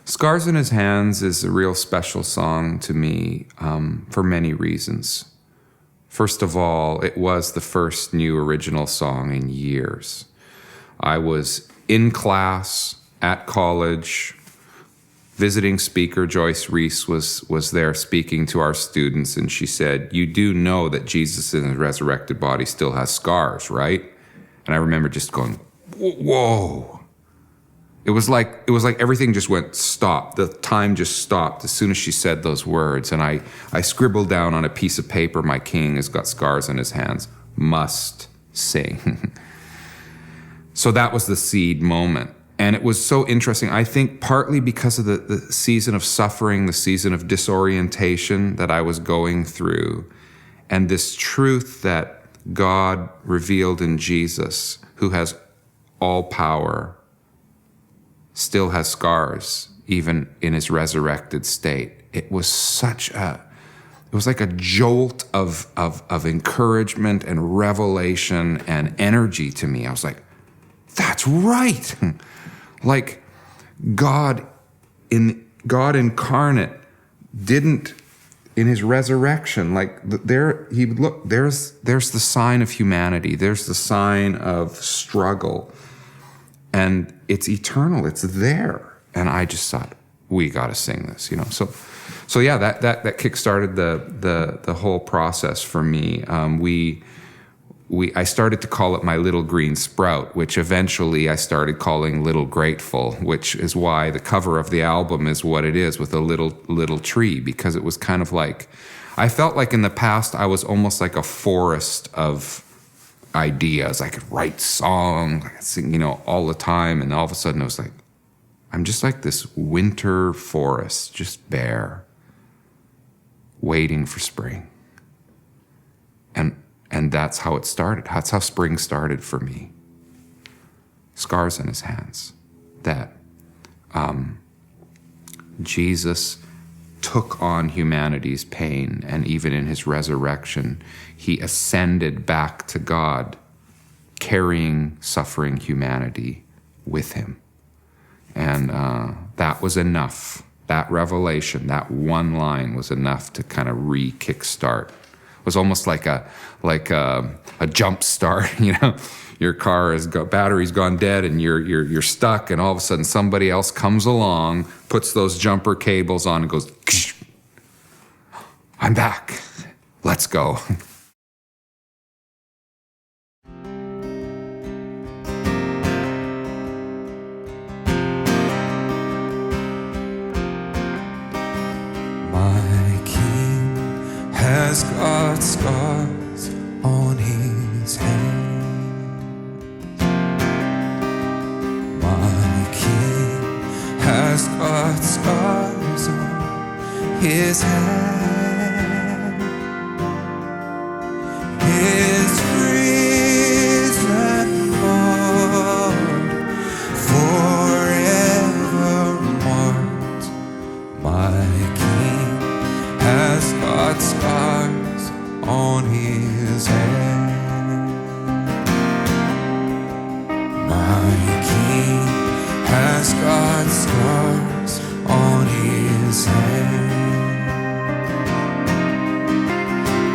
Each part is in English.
Scars in His Hands is a real special song to me for many reasons. First of all, it was the first new original song in years. I was in class at college. Visiting speaker Joyce Reese was there speaking to our students, and she said, "You do know that Jesus in His resurrected body still has scars, right?" And I remember just going, "Whoa!" It was like everything just went stop. The time just stopped as soon as she said those words, and I scribbled down on a piece of paper, "My King has got scars on His hands. Must sing." So that was the seed moment. And it was so interesting, I think partly because of the season of suffering, the season of disorientation that I was going through, and this truth that God revealed in Jesus, who has all power, still has scars, even in His resurrected state. It was like a jolt of encouragement and revelation and energy to me. I was like, that's right. Like God incarnate didn't, in His resurrection, like there's the sign of humanity. There's the sign of struggle, and it's eternal. It's there. And I just thought, we got to sing this, So yeah, that kickstarted the whole process for me. I started to call it My Little Green Sprout, which eventually I started calling Little Grateful, which is why the cover of the album is what it is, with a little tree, because it was kind of like, I felt like in the past I was almost like a forest of ideas. I could write songs, I could sing, all the time, and all of a sudden I was like, I'm just like this winter forest, just bare, waiting for spring. And that's how it started. That's how spring started for me. Scars in His hands. That Jesus took on humanity's pain, and even in His resurrection, He ascended back to God, carrying suffering humanity with Him. And that was enough. That revelation, that one line was enough to kind of kickstart. It was almost like a jump start, Your car battery's gone dead, and you're stuck, and all of a sudden somebody else comes along, puts those jumper cables on, and goes, "I'm back. Let's go." Has got scars on His hands. My King has got scars on His hands. His risen Lord forever marked. My King has got scars on His head. My King has got scars on His head.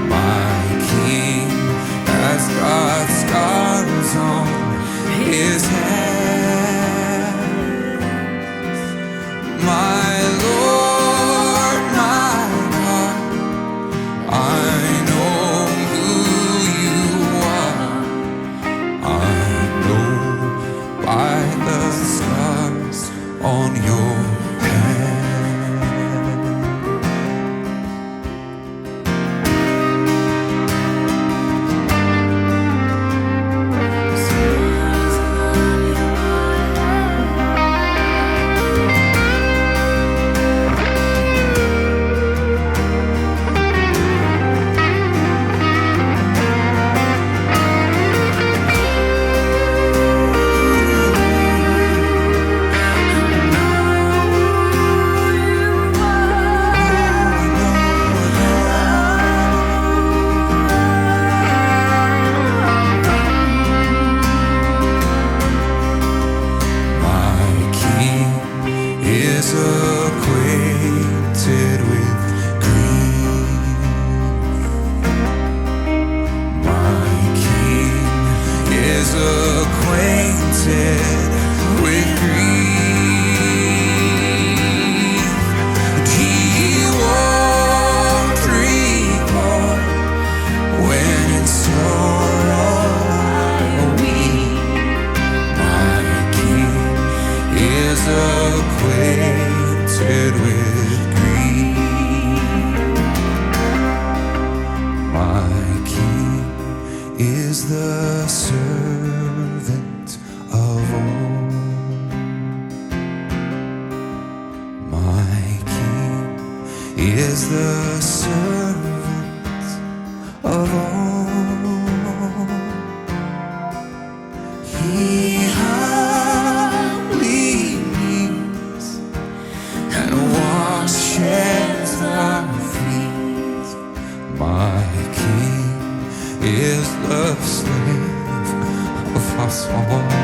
My King has got scars on His head. My Lord, my God, I know who You are. I know by the scars on Your head. is acquainted with grief. My King is acquainted with grief. He won't recall when in sorrow I weep. My King is acquainted with grief. My King is the servant of all. My King is the servant of all. He humbly kneels and washes our feet. My King is the slave of us all.